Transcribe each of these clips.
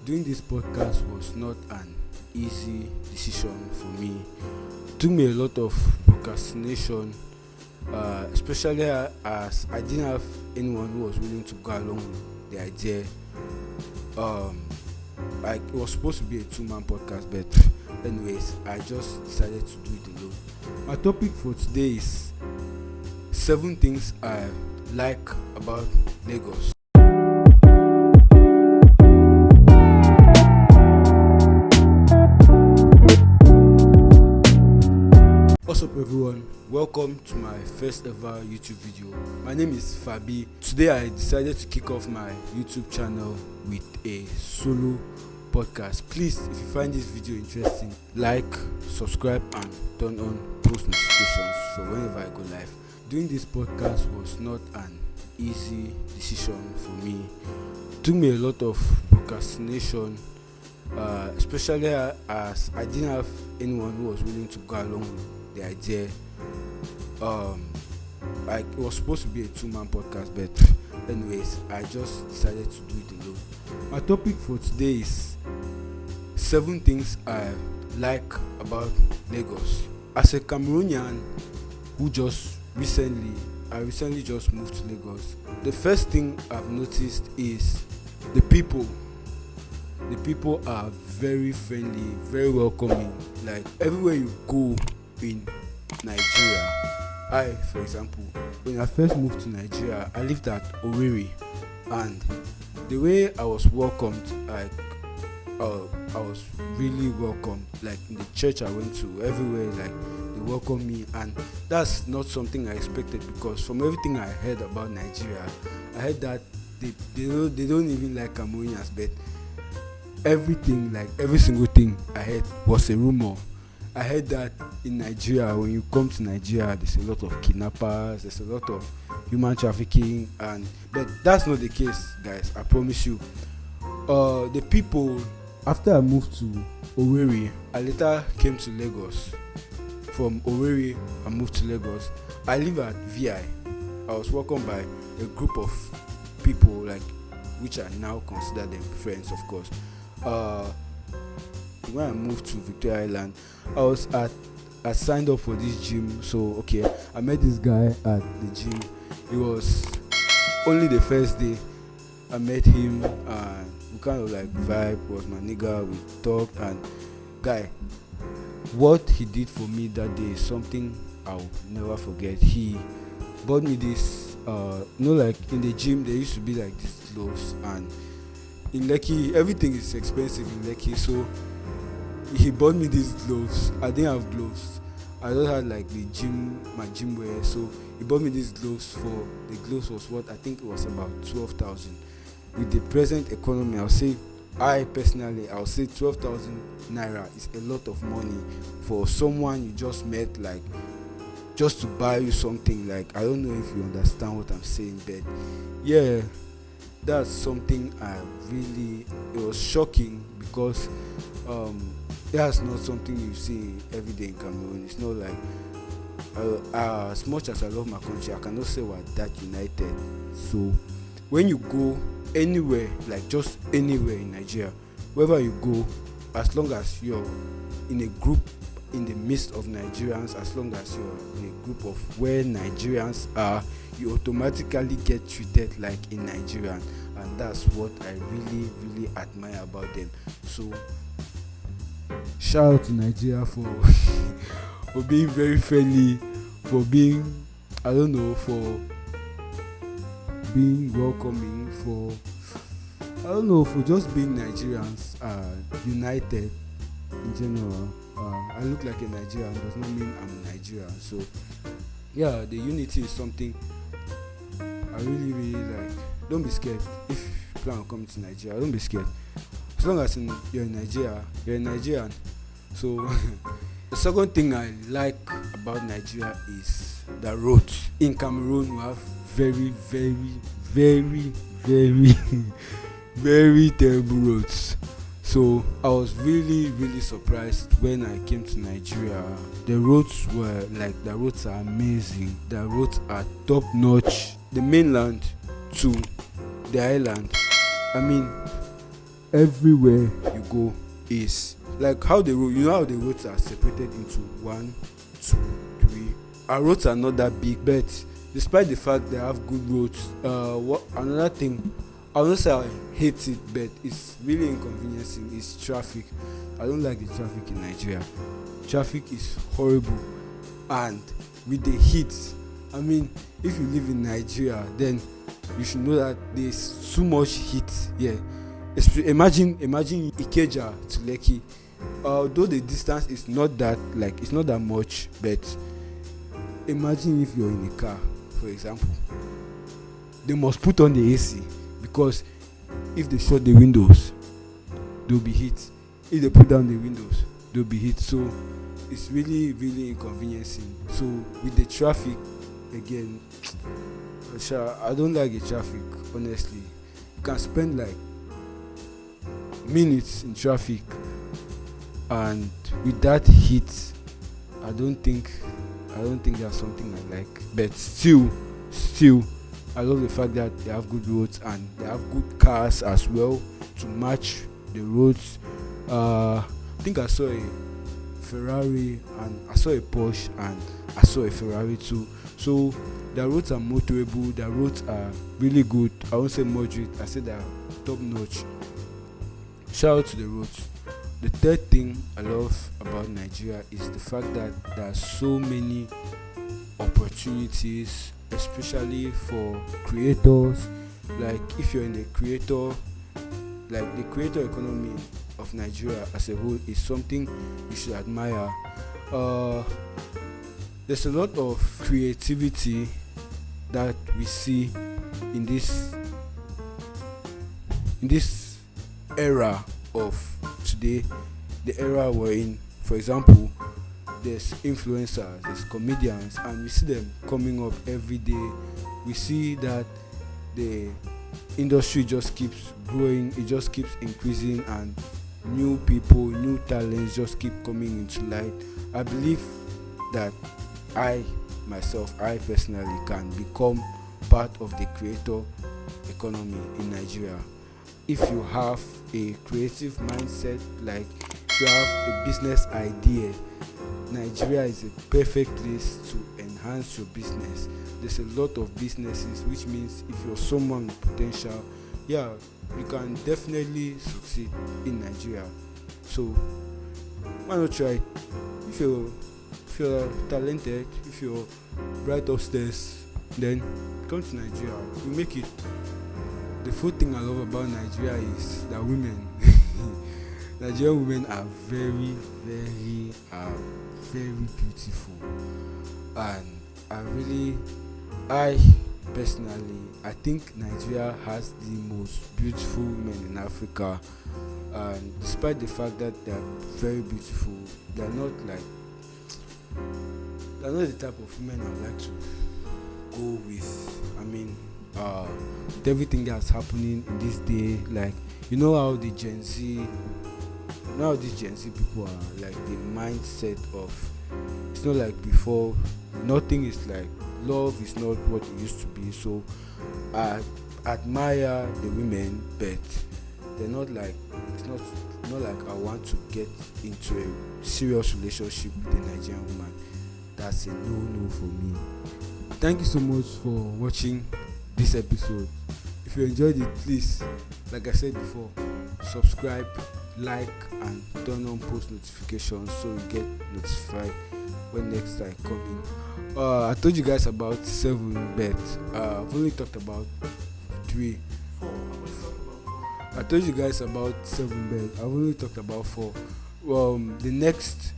Doing this podcast was not an easy decision for me. It took me a lot of procrastination, especially as I didn't have anyone who was willing to go along with the idea. Um, like it was supposed to be a two-man podcast, but anyways, I just decided to do it alone. My topic for today is 7 things I like about Lagos. What's up everyone, welcome to my first ever YouTube video. My name is Fabi. Today I decided to kick off my YouTube channel with a solo podcast. Please, if you find this video interesting, like, subscribe and turn on post notifications for whenever I go live. Doing this podcast was not an easy decision for me. It took me a lot of procrastination, especially as I didn't have anyone who was willing to go along with the idea. Like it was supposed to be a two-man podcast, but anyways, I just decided to do it alone. My topic for today is 7 things I like about Lagos. As a Cameroonian who I recently just moved to Lagos. The first thing I've noticed is the people. The people are very friendly, very welcoming. Like everywhere you go in Nigeria, for example, when I first moved to Nigeria, I lived at Owerri, and the way I was welcomed, I was really welcomed. Like in the church I went to, everywhere, like they welcomed me, and that's not something I expected, because from everything I heard about Nigeria, I heard that they don't even like Cameroonians, but everything, like every single thing I heard was a rumor. I heard that in Nigeria, when you come to Nigeria, there's a lot of kidnappers, there's a lot of human trafficking, but that's not the case, guys. I promise you. The people, after I moved to Owerri, I later came to Lagos. From Owerri, I moved to Lagos. I live at VI. I was welcomed by a group of people, like which I now consider them friends, of course. When I moved to Victoria Island, I signed up for this gym. So okay, I met this guy at the gym. It was only the first day I met him, and we kind of like vibe. Was my nigga. We talked, and guy, what he did for me that day is something I'll never forget. He bought me this, like in the gym there used to be like these gloves, and in Lekki everything is expensive in Lekki, so he bought me these gloves. I didn't have gloves. I just had like my gym wear. So he bought me these gloves. The gloves was what I think it was about 12,000. With the present economy, I'll say 12,000 naira is a lot of money for someone you just met, like just to buy you something. Like I don't know if you understand what I'm saying, but yeah, that's something it was shocking, because that's not something you see every day in Cameroon. It's not like as much as I love my country, I cannot say we're that united. So when you go anywhere, like just anywhere in Nigeria, wherever you go, as long as you're in a group in the midst of Nigerians, as long as you're in a group of where Nigerians are, you automatically get treated like a Nigerian, and that's what I really, really admire about them. So shout out to Nigeria for for being very friendly, for being, for being welcoming, for just being Nigerians, united in general. I look like a Nigerian does not mean I'm a Nigerian. So yeah, the unity is something I really, really like. Don't be scared if you plan on coming to Nigeria. Don't be scared. As long as you're in Nigeria, you're a Nigerian. So the second thing I like about Nigeria is the roads. In Cameroon, we have very, very, very, very, very terrible roads. So I was really, really surprised when I came to Nigeria. The roads are amazing. The roads are top notch. The mainland to the island, I mean, everywhere you go is like how the road, you know how the roads are separated into 1, 2, 3. Our roads are not that big, but despite the fact they have good roads, what another thing, I won't say I hate it, but it's really inconveniencing, is traffic. I don't like the traffic in Nigeria. Traffic is horrible, and with the heat, I mean, if you live in Nigeria, then you should know that there's too much heat here. Imagine Ikeja to Lekki. Although the distance is not that, like, it's not that much, but imagine if you're in a car, for example. They must put on the AC, because if they shut the windows, there'll be heat. If they put down the windows, there'll be heat. So it's really, really inconveniencing. So with the traffic, again, I don't like the traffic, honestly. You can spend like minutes in traffic, and with that heat, I don't think that's something I like. But still, I love the fact that they have good roads and they have good cars as well to match the roads. I think I saw a Ferrari, and I saw a Porsche, and I saw a Ferrari too. So the roads are motorable, the roads are really good. I won't say moderate, I say they are top notch. Shout out to the roads. The third thing I love about Nigeria is the fact that there are so many opportunities, especially for creators. Like if you're in the creator economy of Nigeria as a whole is something you should admire. There's a lot of creativity that we see in this era of today, the era we're in. For example, there's influencers, there's comedians, and we see them coming up every day. We see that the industry just keeps growing, it just keeps increasing, and new people, new talents just keep coming into light. I believe that I personally can become part of the creator economy in Nigeria. If you have a creative mindset, like if you have a business idea, Nigeria is a perfect place to enhance your business. There's a lot of businesses, which means if you're someone with potential, you can definitely succeed in Nigeria. So why not try? If you're talented, if you're right upstairs, then come to Nigeria. You make it. The fourth thing I love about Nigeria is that women. Nigerian women are very, very, very beautiful, and I personally, I think Nigeria has the most beautiful women in Africa. And despite the fact that they are very beautiful, they're not the type of women I would like to go with. I mean, with everything that's happening in this day, like, you know how the Gen Z people are, like, the mindset of, it's not like before. Nothing is like, love is not what it used to be. So I admire the women, but they're not like, it's not like I want to get into a serious relationship with a Nigerian woman. That's a no for me. Thank you so much for watching this episode. If you enjoyed it, please, like I said before, subscribe, like, and turn on post notifications so you get notified when next I come in. I told you guys about 7, but I've only talked about 3. I told you guys about 7, but I've only talked about 4. The next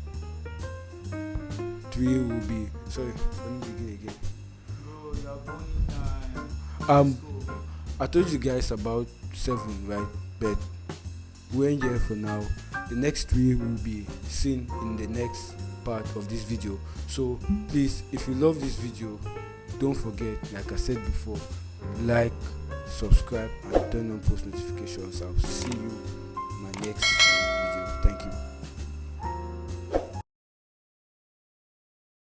3 will be, sorry, let me begin again. Bro, you are burning time. I told you guys about 7, right? But we're in here for now. The next 3 will be seen in the next part of this video. So please, if you love this video, don't forget, like I said before, like, subscribe, and turn on post notifications. I'll see you in my next video.